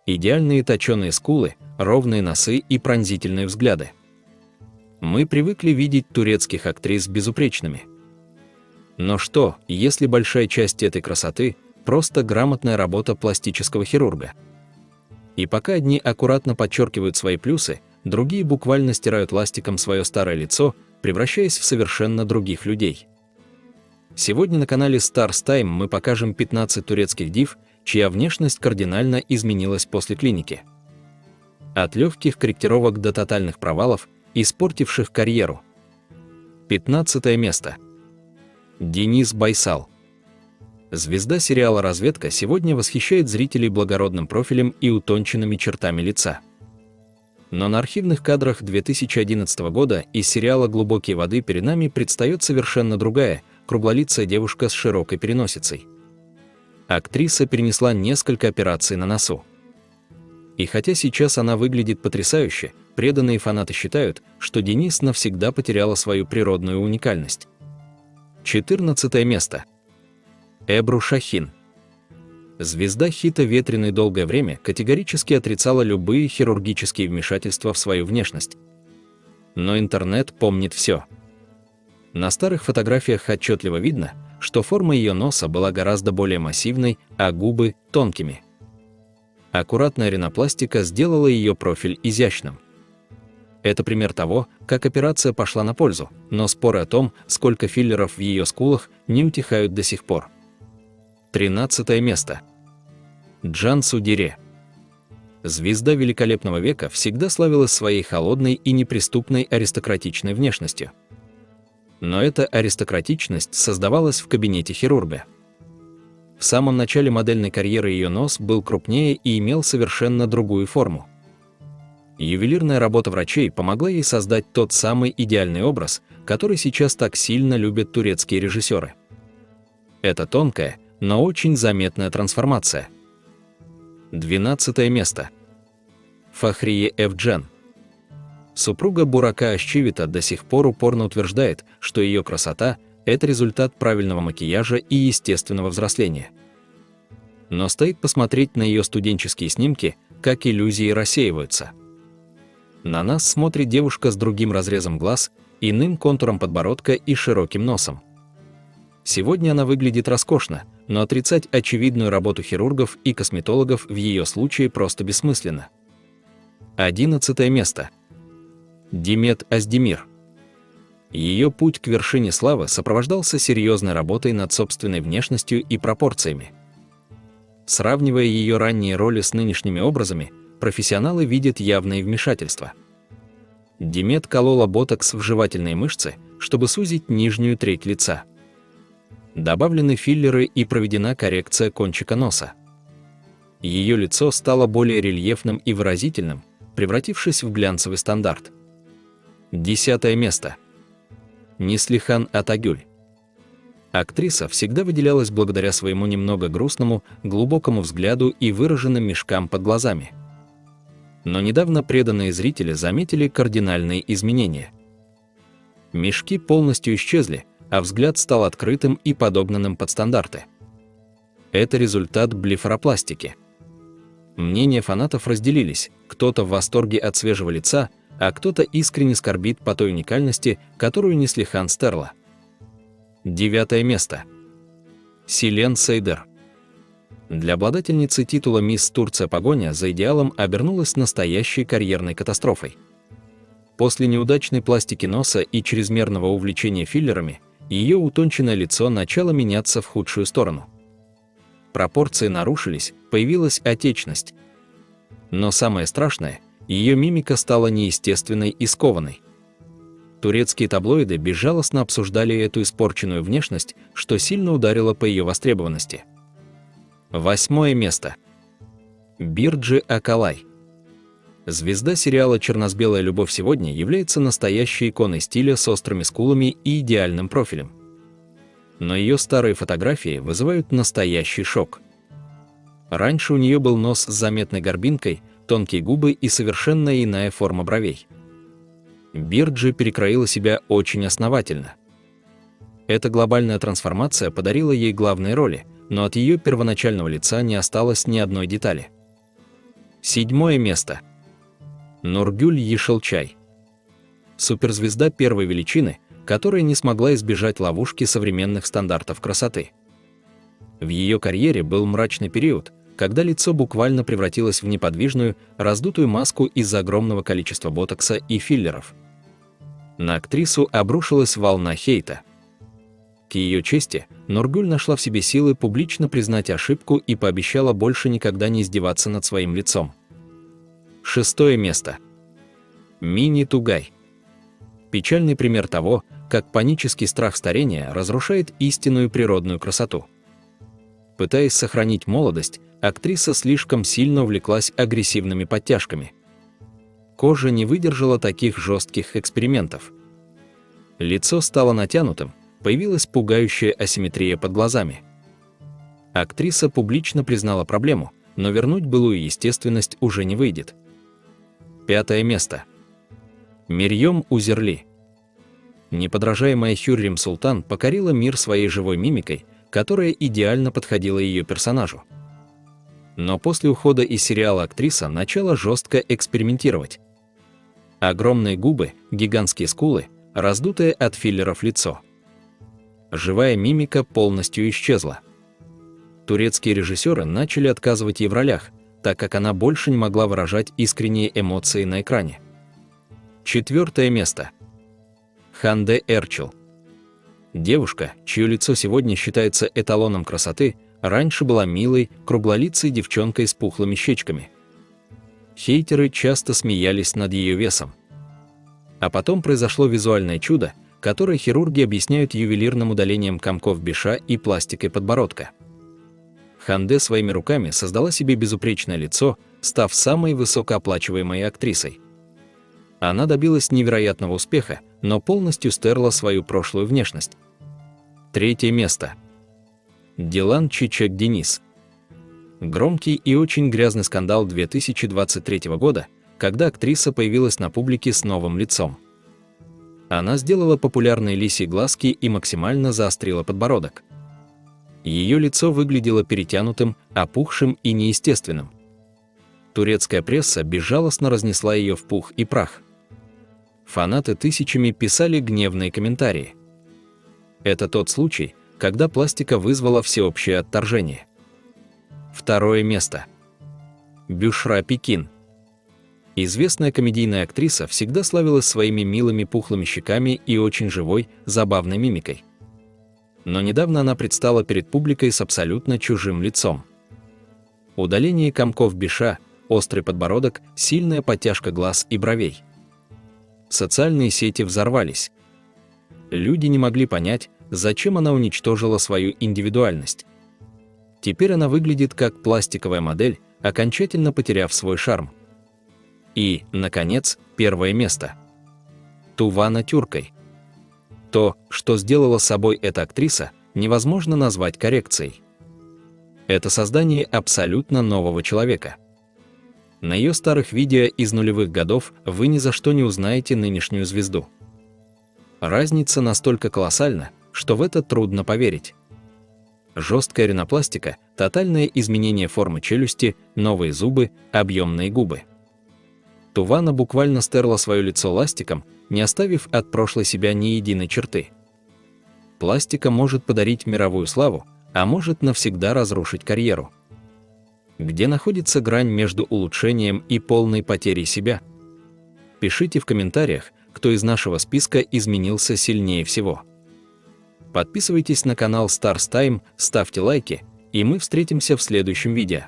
Идеальные точеные скулы, ровные носы и пронзительные взгляды. Мы привыкли видеть турецких актрис безупречными. Но что, если большая часть этой красоты – просто грамотная работа пластического хирурга? И пока одни аккуратно подчеркивают свои плюсы, другие буквально стирают ластиком свое старое лицо, превращаясь в совершенно других людей. Сегодня на канале Stars Time мы покажем 15 турецких див, чья внешность кардинально изменилась после клиники. От легких корректировок до тотальных провалов, испортивших карьеру. 15 место. Денис Байсал. Звезда сериала «Разведка» сегодня восхищает зрителей благородным профилем и утонченными чертами лица. Но на архивных кадрах 2011 года из сериала «Глубокие воды» перед нами предстает совершенно другая, круглолицая девушка с широкой переносицей. Актриса перенесла несколько операций на носу. И хотя сейчас она выглядит потрясающе, преданные фанаты считают, что Денис навсегда потеряла свою природную уникальность. 14 место. Эбру Шахин. Звезда хита «Ветреный» долгое время категорически отрицала любые хирургические вмешательства в свою внешность. Но интернет помнит все. На старых фотографиях отчетливо видно, что форма ее носа была гораздо более массивной, а губы – тонкими. Аккуратная ринопластика сделала ее профиль изящным. Это пример того, как операция пошла на пользу, но споры о том, сколько филлеров в ее скулах, не утихают до сих пор. 13 место. Джансу Дире. Звезда великолепного века всегда славилась своей холодной и неприступной аристократичной внешностью. Но эта аристократичность создавалась в кабинете хирурга. В самом начале модельной карьеры ее нос был крупнее и имел совершенно другую форму. Ювелирная работа врачей помогла ей создать тот самый идеальный образ, который сейчас так сильно любят турецкие режиссеры. Это тонкая, но очень заметная трансформация. 12 место. Фахрие Эвджен. Супруга Бурака Озчивита до сих пор упорно утверждает, что ее красота – это результат правильного макияжа и естественного взросления. Но стоит посмотреть на ее студенческие снимки, как иллюзии рассеиваются. На нас смотрит девушка с другим разрезом глаз, иным контуром подбородка и широким носом. Сегодня она выглядит роскошно, но отрицать очевидную работу хирургов и косметологов в ее случае просто бессмысленно. 11 место. Димет Оздемир. Ее путь к вершине славы сопровождался серьезной работой над собственной внешностью и пропорциями. Сравнивая ее ранние роли с нынешними образами, профессионалы видят явные вмешательства. Димет колола ботокс в жевательные мышцы, чтобы сузить нижнюю треть лица. Добавлены филлеры и проведена коррекция кончика носа. Ее лицо стало более рельефным и выразительным, превратившись в глянцевый стандарт. 10 место. Неслихан Атагюль. Актриса всегда выделялась благодаря своему немного грустному, глубокому взгляду и выраженным мешкам под глазами. Но недавно преданные зрители заметили кардинальные изменения. Мешки полностью исчезли, а взгляд стал открытым и подогнанным под стандарты. Это результат блефаропластики. Мнения фанатов разделились, кто-то в восторге от свежего лица, а кто-то искренне скорбит по той уникальности, которую Неслихан стерла. 9 место. Силен Сейдер. Для обладательницы титула «Мисс Турция» погоня за идеалом обернулась настоящей карьерной катастрофой. После неудачной пластики носа и чрезмерного увлечения филлерами, ее утонченное лицо начало меняться в худшую сторону. Пропорции нарушились, появилась отечность. Но самое страшное – ее мимика стала неестественной и скованной. Турецкие таблоиды безжалостно обсуждали эту испорченную внешность, что сильно ударило по ее востребованности. 8 место. Бирджи Акалай. Звезда сериала «Черно-белая любовь» сегодня является настоящей иконой стиля с острыми скулами и идеальным профилем. Но ее старые фотографии вызывают настоящий шок. Раньше у нее был нос с заметной горбинкой, тонкие губы и совершенно иная форма бровей. Бирджи перекроила себя очень основательно. Эта глобальная трансформация подарила ей главные роли, но от ее первоначального лица не осталось ни одной детали. 7 место. Нургюль Ешелчай. Суперзвезда первой величины, которая не смогла избежать ловушки современных стандартов красоты. В ее карьере был мрачный период, когда лицо буквально превратилось в неподвижную, раздутую маску из-за огромного количества ботокса и филлеров. На актрису обрушилась волна хейта. К ее чести, Нургюль нашла в себе силы публично признать ошибку и пообещала больше никогда не издеваться над своим лицом. 6 место. Мини Тугай. Печальный пример того, как панический страх старения разрушает истинную природную красоту. Пытаясь сохранить молодость, актриса слишком сильно увлеклась агрессивными подтяжками. Кожа не выдержала таких жестких экспериментов. Лицо стало натянутым, появилась пугающая асимметрия под глазами. Актриса публично признала проблему, но вернуть былую естественность уже не выйдет. 5 место. Мерьем Узерли. Неподражаемая Хюррем Султан покорила мир своей живой мимикой, которая идеально подходила ее персонажу. Но после ухода из сериала актриса начала жестко экспериментировать. Огромные губы, гигантские скулы, раздутое от филлеров лицо. Живая мимика полностью исчезла. Турецкие режиссеры начали отказывать ей в ролях, так как она больше не могла выражать искренние эмоции на экране. 4 место. Ханде Эрчел. Девушка, чье лицо сегодня считается эталоном красоты, раньше была милой, круглолицей девчонкой с пухлыми щечками. Хейтеры часто смеялись над ее весом. А потом произошло визуальное чудо, которое хирурги объясняют ювелирным удалением комков биша и пластикой подбородка. Ханде своими руками создала себе безупречное лицо, став самой высокооплачиваемой актрисой. Она добилась невероятного успеха, но полностью стерла свою прошлую внешность. 3 место. Дилан Чичек Денис. Громкий и очень грязный скандал 2023 года, когда актриса появилась на публике с новым лицом. Она сделала популярные лисьи глазки и максимально заострила подбородок. Ее лицо выглядело перетянутым, опухшим и неестественным. Турецкая пресса безжалостно разнесла ее в пух и прах. Фанаты тысячами писали гневные комментарии. Это тот случай, когда пластика вызвала всеобщее отторжение. 2 место. Бюшра Пекин. Известная комедийная актриса всегда славилась своими милыми пухлыми щеками и очень живой, забавной мимикой. Но недавно она предстала перед публикой с абсолютно чужим лицом. Удаление комков биша, острый подбородок, сильная подтяжка глаз и бровей. Социальные сети взорвались. Люди не могли понять, зачем она уничтожила свою индивидуальность. Теперь она выглядит как пластиковая модель, окончательно потеряв свой шарм. И, наконец, 1 место. Тувана Тюркай. То, что сделала с собой эта актриса, невозможно назвать коррекцией. Это создание абсолютно нового человека. На ее старых видео из нулевых годов вы ни за что не узнаете нынешнюю звезду. Разница настолько колоссальна, что в это трудно поверить. Жесткая ринопластика, тотальное изменение формы челюсти, новые зубы, объемные губы. Тувана буквально стерла свое лицо ластиком, не оставив от прошлой себя ни единой черты. Пластика может подарить мировую славу, а может навсегда разрушить карьеру. Где находится грань между улучшением и полной потерей себя? Пишите в комментариях, кто из нашего списка изменился сильнее всего. Подписывайтесь на канал Stars Time, ставьте лайки, и мы встретимся в следующем видео.